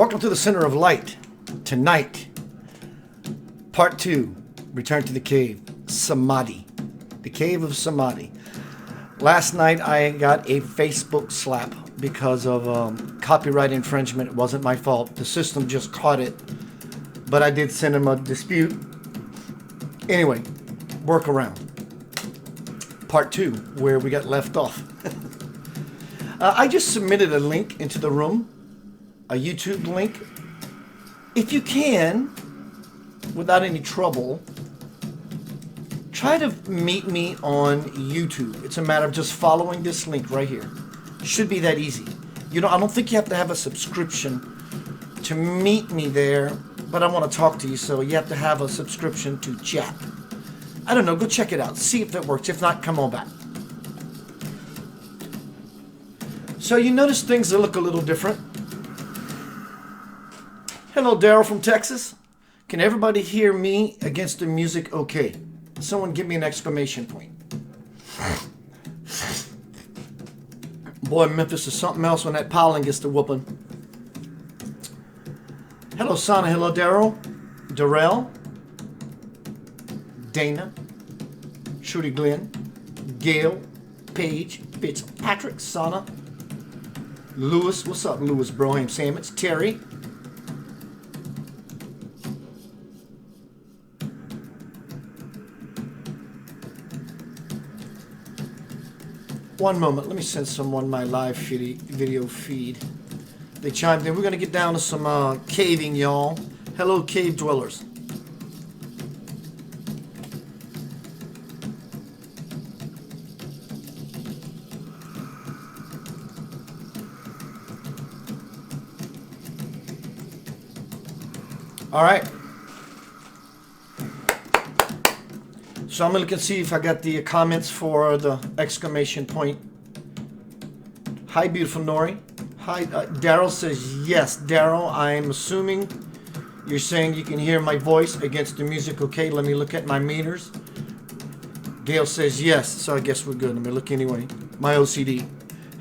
Welcome to the Center of Light. Tonight, part 2, Return to the Cave, Samadhi. The Cave of Samadhi. Last night I got a Facebook slap because of copyright infringement. It wasn't my fault. The system just caught it. But I did send him a dispute. Anyway, workaround. Part 2, where we got left off. I just submitted a link into the room. A YouTube link. If you can, without any trouble, try to meet me on YouTube. It's a matter of just following this link right here. Should be that easy. You know, I don't think you have to have a subscription to meet me there, but I want to talk to you, so you have to have a subscription to chat. I don't know, go check it out. See if it works. If not, come on back. So you notice things that look a little different. Hello, Daryl from Texas. Can everybody hear me against the music okay? Someone give me an exclamation point. Boy, Memphis is something else when that pollen gets to whooping. Hello, Sana. Hello, Daryl. Darrell. Dana. Shruti Glenn. Gail. Paige. Fitzpatrick. Sana. Lewis. What's up, Lewis Broham Sammons? Terry. One moment, let me send someone my live video feed. They chimed in. We're going to get down to some caving, y'all. Hello, cave dwellers. All right. So I'm going to look and see if I got the comments for the exclamation point. Hi, beautiful Nori. Hi, Daryl says yes. Daryl, I'm assuming you're saying you can hear my voice against the music. Okay, let me look at my meters. Gail says yes, so I guess we're good. Let me look anyway. My OCD.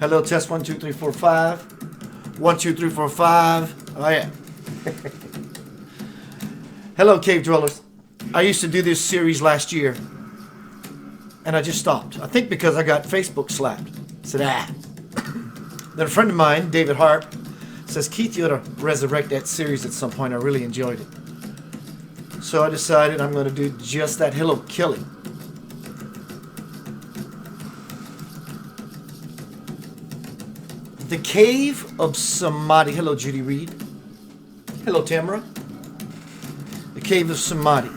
Hello, test 1, 2, 3, 4, 5. 1, 2, 3, 4, 5. Oh, yeah. Hello, cave dwellers. I used to do this series last year, and I just stopped. I think because I got Facebook slapped. I said, Then a friend of mine, David Harp, says, Keith, you ought to resurrect that series at some point. I really enjoyed it. So I decided I'm going to do just that. Hello, Kelly. The Cave of Samadhi. Hello, Judy Reed. Hello, Tamara. The Cave of Samadhi.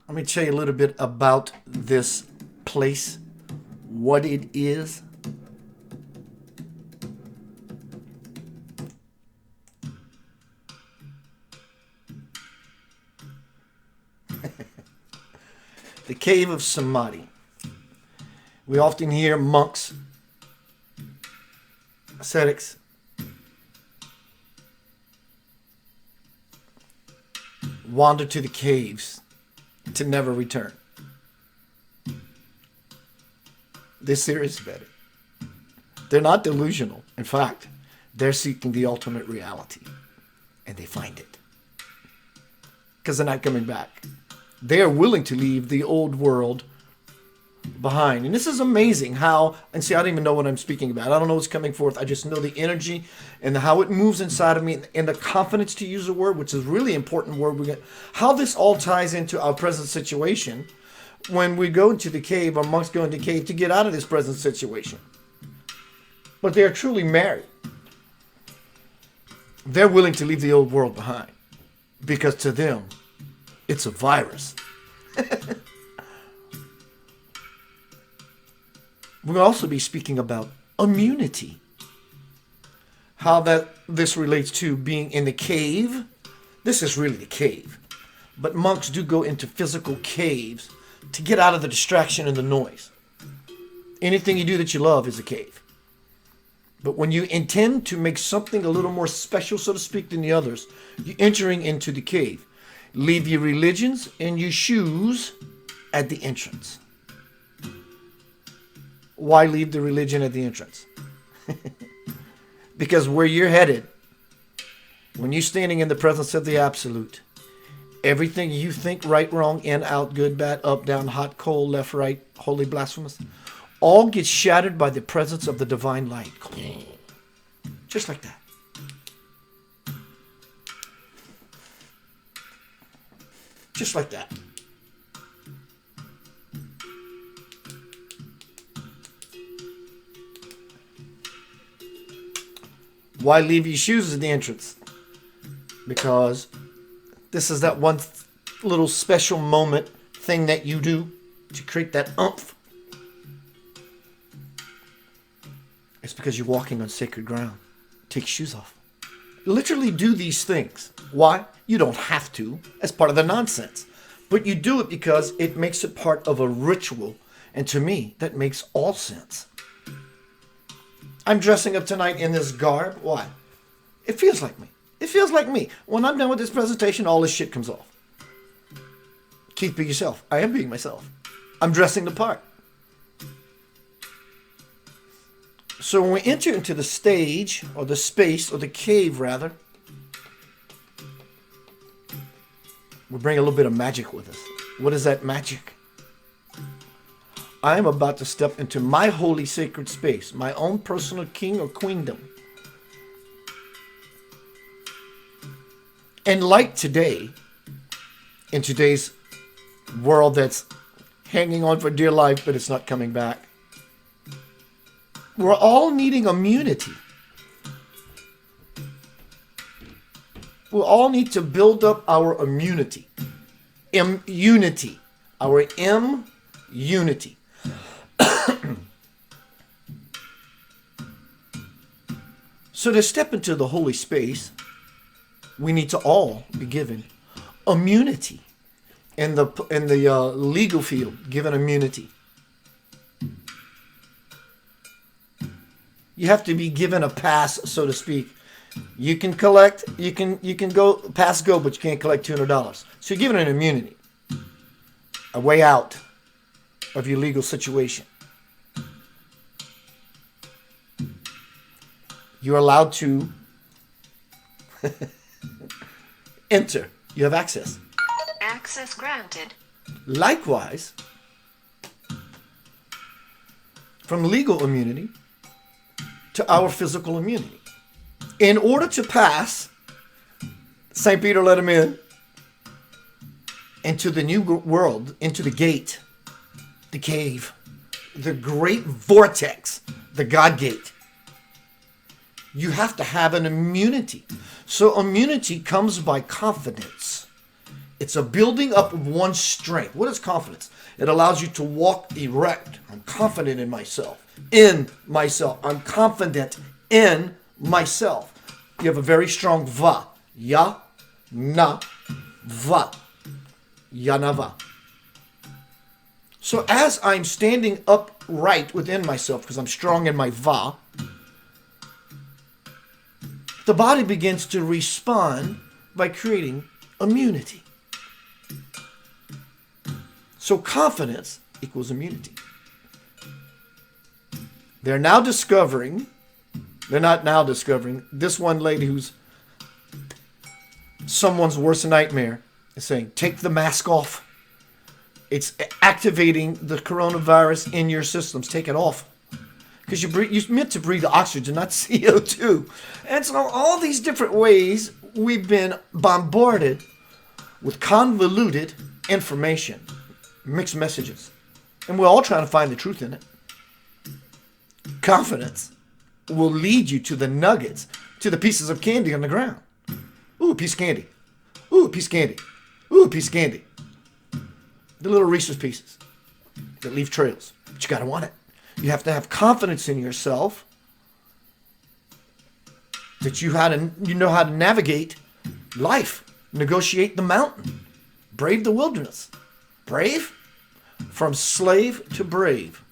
Let me tell you a little bit about this place, what it is. The Cave of Samadhi. We often hear monks, ascetics, wander to the caves to never return. They're serious about it. They're not delusional. In fact, they're seeking the ultimate reality. And they find it. Because they're not coming back. They are willing to leave the old world behind. And this is amazing how, and see, I don't even know what I'm speaking about. I don't know what's coming forth. I just know the energy and how it moves inside of me and the confidence to use a word, which is a really important word. We get how this all ties into our present situation when we go into the cave, or monks go into the cave to get out of this present situation. But they are truly married. They're willing to leave the old world behind because to them, it's a virus. We'll also be speaking about immunity. How this relates to being in the cave. This is really the cave. But monks do go into physical caves to get out of the distraction and the noise. Anything you do that you love is a cave. But when you intend to make something a little more special, so to speak, than the others, you're entering into the cave. Leave your religions and your shoes at the entrance. Why leave the religion at the entrance? Because where you're headed, when you're standing in the presence of the Absolute, everything you think, right, wrong, in, out, good, bad, up, down, hot, cold, left, right, holy, blasphemous, all gets shattered by the presence of the divine light. Just like that. Just like that. Why leave your shoes at the entrance? Because this is that one little special moment thing that you do to create that oomph. It's because you're walking on sacred ground. Take your shoes off. Literally do these things. Why? You don't have to. As part of the nonsense. But you do it because it makes it part of a ritual. And to me, that makes all sense. I'm dressing up tonight in this garb. Why? It feels like me. It feels like me. When I'm done with this presentation, all this shit comes off. Keep being yourself. I am being myself. I'm dressing the part. So when we enter into the stage, or the space, or the cave rather, we bring a little bit of magic with us. What is that magic? I am about to step into my holy sacred space, my own personal king or queendom. And like today, in today's world that's hanging on for dear life, but it's not coming back, we're all needing immunity. We all need to build up our immunity. Immunity. Our immunity. So to step into the holy space, we need to all be given immunity. In the legal field, given immunity. You have to be given a pass, so to speak. You can collect, you can go pass go, but you can't collect $200. So you're given an immunity, a way out of your legal situation. You're allowed to enter. You have access. Access granted. Likewise, from legal immunity to our physical immunity. In order to pass, St. Peter let him in into the new world, into the gate, the cave, the great vortex, the God gate. You have to have an immunity. So immunity comes by confidence. It's a building up of one's strength. What is confidence? It allows you to walk erect. I'm confident in myself. In myself. I'm confident in myself. You have a very strong va. Ya, na, va. Ya, na, va. So as I'm standing upright within myself, because I'm strong in my va, the body begins to respond by creating immunity. So confidence equals immunity. They're now discovering, they're not now discovering, this one lady who's someone's worst nightmare is saying, take the mask off. It's activating the coronavirus in your systems. Take it off. Because you're meant to breathe oxygen, not CO2. And so all these different ways we've been bombarded with convoluted information, mixed messages. And we're all trying to find the truth in it. Confidence will lead you to the nuggets, to the pieces of candy on the ground. Ooh, a piece of candy. Ooh, a piece of candy. Ooh, a piece of candy. The little Reese's pieces that leave trails. But you got to want it. You have to have confidence in yourself that you know how to navigate life, negotiate the mountain, brave the wilderness. Brave? From slave to brave.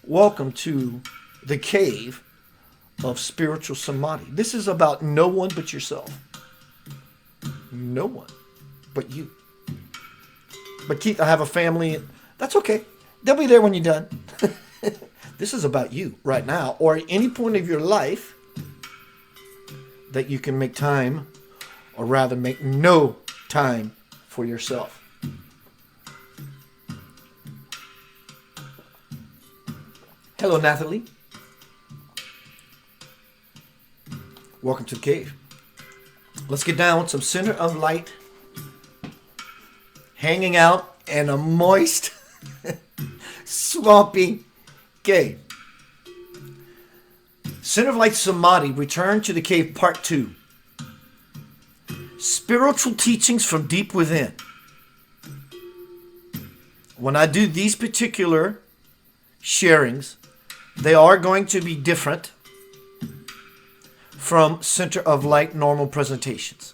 Welcome to the cave of spiritual samadhi. This is about no one but yourself. No one but you. But Keith, I have a family. That's okay. They'll be there when you're done. This is about you right now, or at any point of your life. that you can make time, or rather make no time for yourself. Hello, Nathalie. Welcome to the cave. Let's get down with some center of light, hanging out in a moist, swampy cave. Center of Light Samadhi, Return to the Cave, Part 2. Spiritual teachings from deep within. When I do these particular sharings, they are going to be different from Center of Light normal presentations.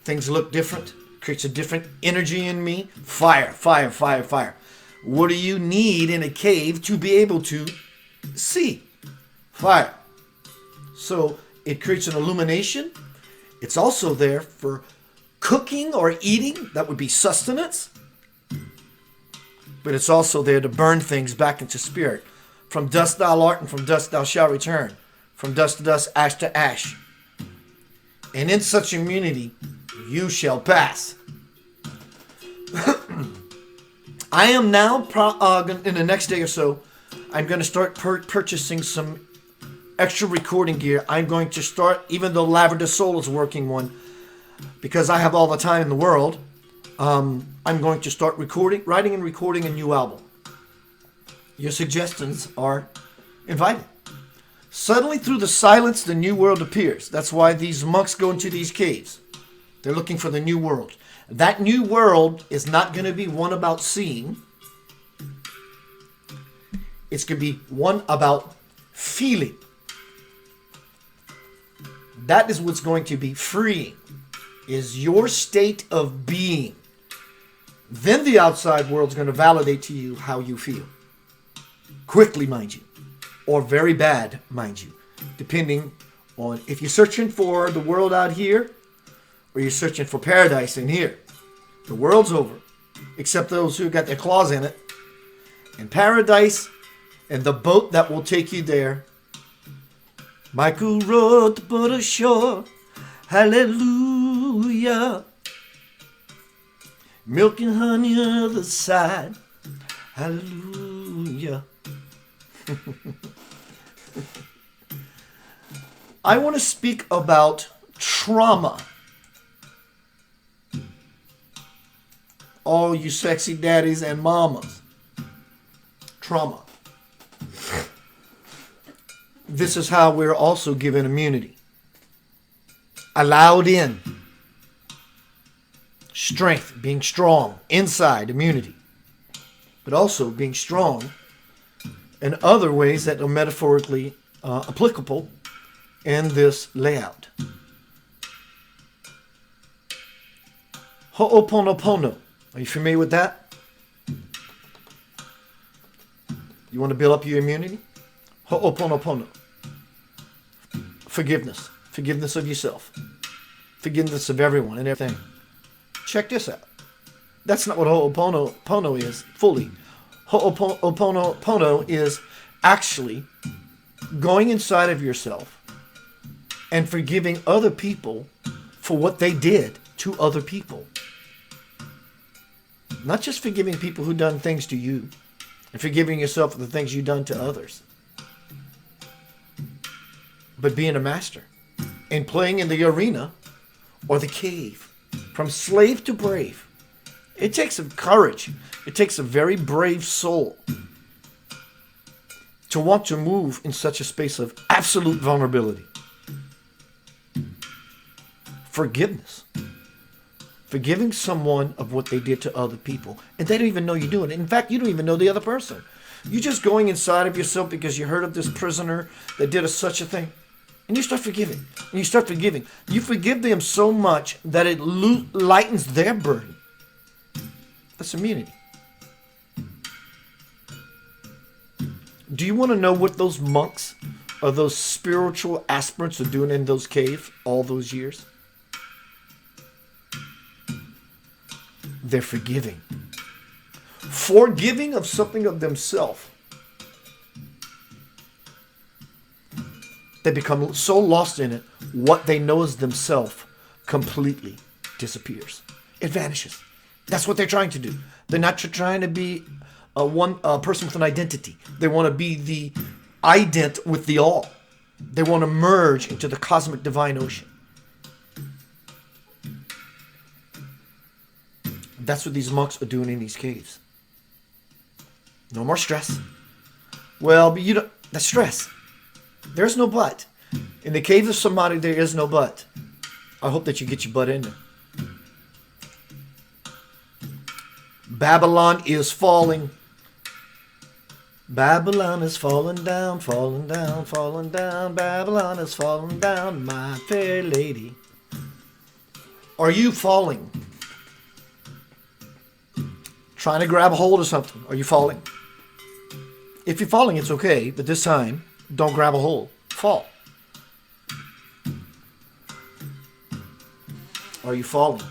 Things look different, creates a different energy in me. Fire, fire, fire, fire. What do you need in a cave to be able to see? Fire. So it creates an illumination. It's also there for cooking or eating. That would be sustenance. But it's also there to burn things back into spirit. From dust thou art, and from dust thou shalt return. From dust to dust, ash to ash. And in such immunity, you shall pass. I am now, in the next day or so, I'm going to start purchasing some extra recording gear. I'm going to start, even though Lavender Soul is working one, because I have all the time in the world, I'm going to start writing and recording a new album. Your suggestions are invited. Suddenly through the silence, the new world appears. That's why these monks go into these caves. They're looking for the new world. That new world is not going to be one about seeing. It's going to be one about feeling. That is what's going to be freeing, is your state of being. Then the outside world's going to validate to you how you feel. Quickly, mind you. Or very bad, mind you. Depending on if you're searching for the world out here, or you're searching for paradise in here. The world's over. Except those who got their claws in it. And paradise and the boat that will take you there. Michael rowed the boat ashore. Hallelujah. Milk and honey on the side. Hallelujah. I want to speak about trauma. All you sexy daddies and mamas. Trauma. This is how we're also given immunity. Allowed in. Strength, being strong. Inside, immunity. But also being strong in other ways that are metaphorically applicable in this layout. Ho'oponopono. Are you familiar with that? You want to build up your immunity? Ho'oponopono. Forgiveness. Forgiveness of yourself. Forgiveness of everyone and everything. Check this out. That's not what Ho'oponopono is fully. Ho'oponopono is actually going inside of yourself and forgiving other people for what they did to other people. Not just forgiving people who done things to you, and forgiving yourself for the things you've done to others. But being a master and playing in the arena or the cave, from slave to brave. It takes some courage. It takes a very brave soul to want to move in such a space of absolute vulnerability. Forgiveness. Forgiving someone of what they did to other people. And they don't even know you're doing it. In fact, you don't even know the other person. You're just going inside of yourself because you heard of this prisoner that did such a thing. And you start forgiving. And you start forgiving. You forgive them so much that it lightens their burden. That's immunity. Do you want to know what those monks or those spiritual aspirants are doing in those caves all those years? They're forgiving. Forgiving of something of themselves. They become so lost in it, what they know as themselves completely disappears. It vanishes. That's what they're trying to do. They're not trying to be a person with an identity. They want to be the ident with the all. They want to merge into the cosmic divine ocean. That's what these monks are doing in these caves. No more stress. Well, but that's stress. There's no but. In the cave of Samadhi, there is no but. I hope that you get your butt in there. Babylon is falling. Babylon is falling down, falling down, falling down. Babylon is falling down, my fair lady. Are you falling? Trying to grab a hold of something. Are you falling? If you're falling, it's okay, but this time, don't grab a hold. Fall. Are you falling?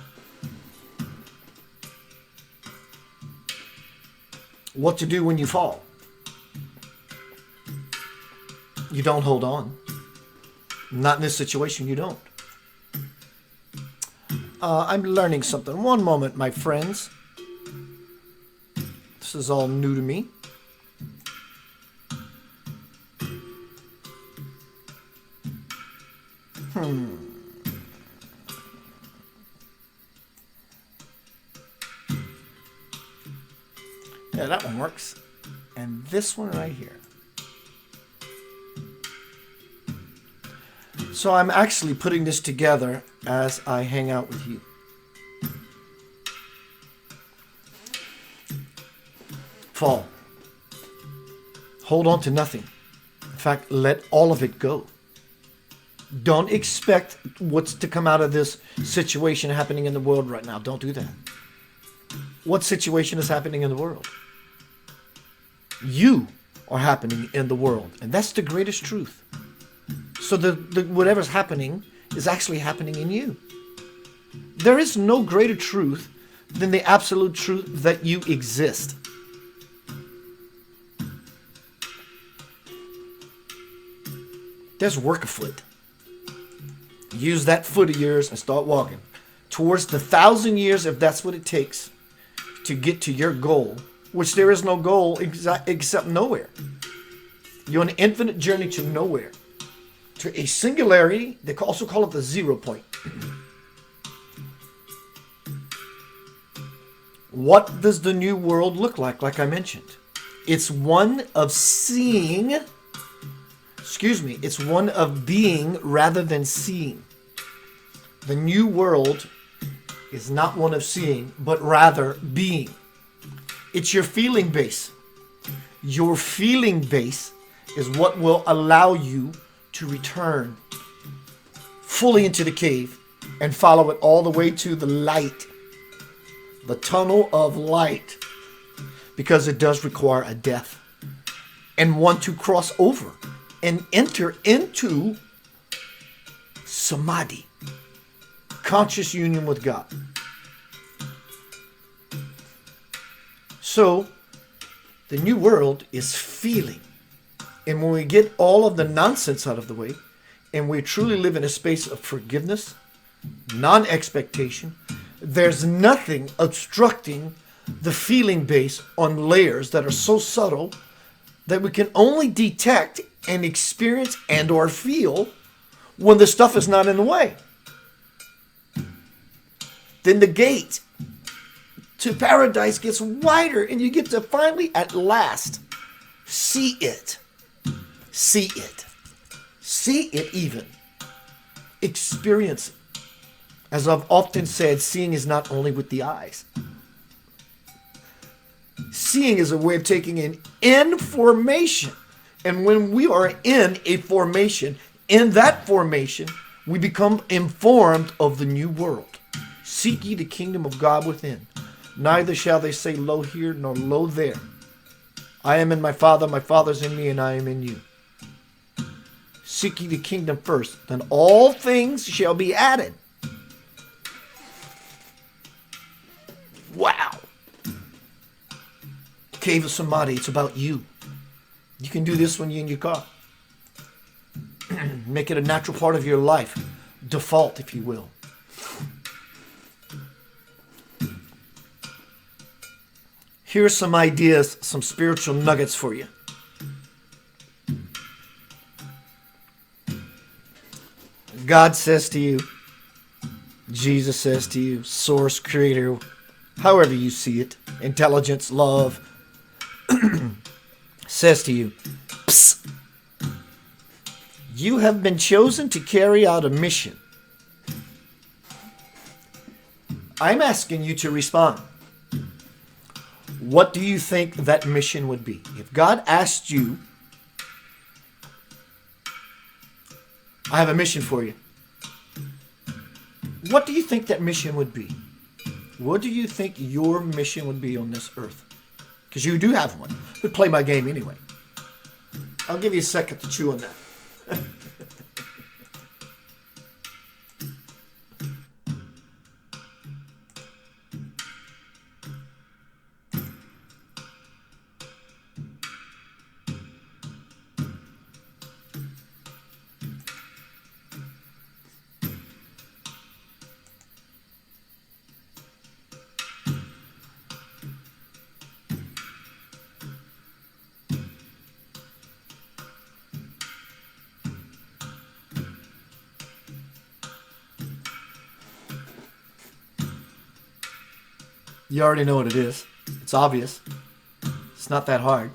What to do when you fall? You don't hold on. Not in this situation, you don't. I'm learning something. One moment, my friends. This is all new to me. Yeah, that one works. And this one right here. So I'm actually putting this together as I hang out with you. Fall. Hold on to nothing. In fact, let all of it go. Don't expect what's to come out of this situation happening in the world right now. Don't do that. What situation is happening in the world? You are happening in the world. And that's the greatest truth. So the whatever's happening is actually happening in you. There is no greater truth than the absolute truth that you exist. There's work afoot. Use that foot of yours and start walking towards the 1,000 years, if that's what it takes to get to your goal, which there is no goal except nowhere. You're on an infinite journey to nowhere, to a singularity. They also call it the 0 point. What does the new world look like? Like I mentioned, it's one of seeing. It's one of being rather than seeing. The new world is not one of seeing, but rather being. It's your feeling base. Your feeling base is what will allow you to return fully into the cave and follow it all the way to the light, the tunnel of light, because it does require a death and one to cross over and enter into Samadhi, conscious union with God. So, the new world is feeling. And when we get all of the nonsense out of the way, and we truly live in a space of forgiveness, non-expectation, there's nothing obstructing the feeling base on layers that are so subtle that we can only detect and experience and or feel when the stuff is not in the way. Then the gate to paradise gets wider and you get to finally at last see it. See it. See it even. Experience it. As I've often said, seeing is not only with the eyes. Seeing is a way of taking in information. And when we are in a formation, in that formation, we become informed of the new world. Seek ye the kingdom of God within. Neither shall they say, lo here, nor lo there. I am in my Father, my Father's in me, and I am in you. Seek ye the kingdom first, then all things shall be added. Wow. Cave of Samadhi, it's about you. You can do this when you're in your car. Make it a natural part of your life. Default, if you will. Here's some ideas, some spiritual nuggets for you. God says to you, Jesus says to you, Source, Creator, however you see it, intelligence, love, says to you, psst, you have been chosen to carry out a mission. I'm asking you to respond. What do you think that mission would be? If God asked you, I have a mission for you. What do you think that mission would be? What do you think your mission would be on this earth? Because you do have one. But play my game anyway. I'll give you a second to chew on that. You already know what it is. It's obvious. It's not that hard.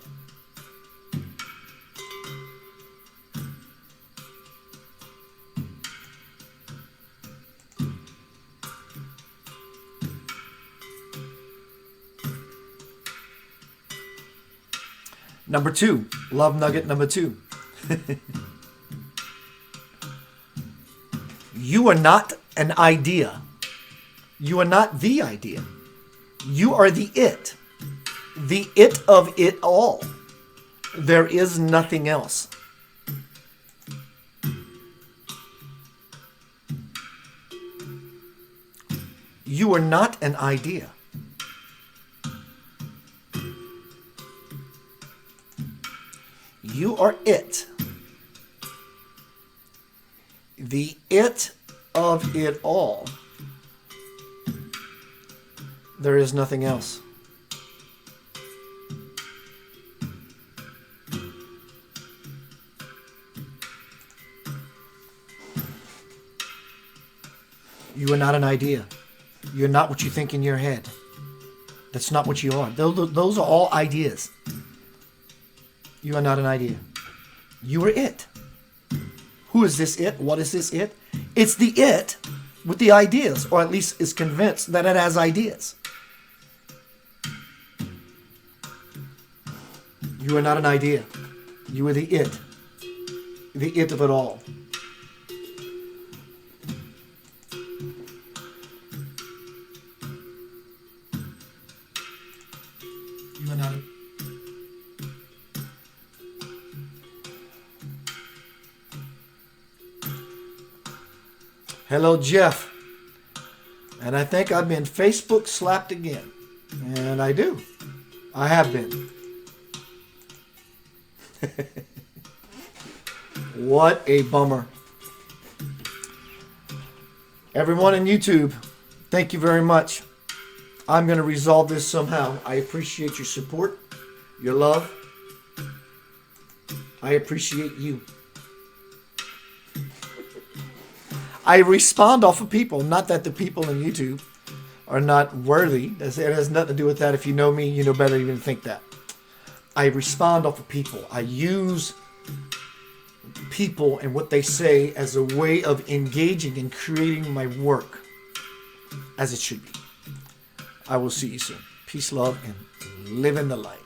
Number 2, love nugget number 2. You are not an idea. You are not the idea. You are the it of it all. There is nothing else. You are not an idea. You are it. The it of it all. There is nothing else. You are not an idea. You're not what you think in your head. That's not what you are. Those are all ideas. You are not an idea. You are it. Who is this it? What is this it? It's the it with the ideas, or at least is convinced that it has ideas. You are not an idea. You are the it of it all. You are not. Hello, Jeff. And I think I've been Facebook slapped again. And I do. I have been. What a bummer. Everyone on YouTube, thank you very much. I'm going to resolve this somehow. I appreciate your support, your love. I appreciate you. I respond off of people, not that the people on YouTube are not worthy. It has nothing to do with that. If you know me, you know better even think that. I respond off of people. I use people and what they say as a way of engaging and creating my work as it should be. I will see you soon. Peace, love, and live in the light.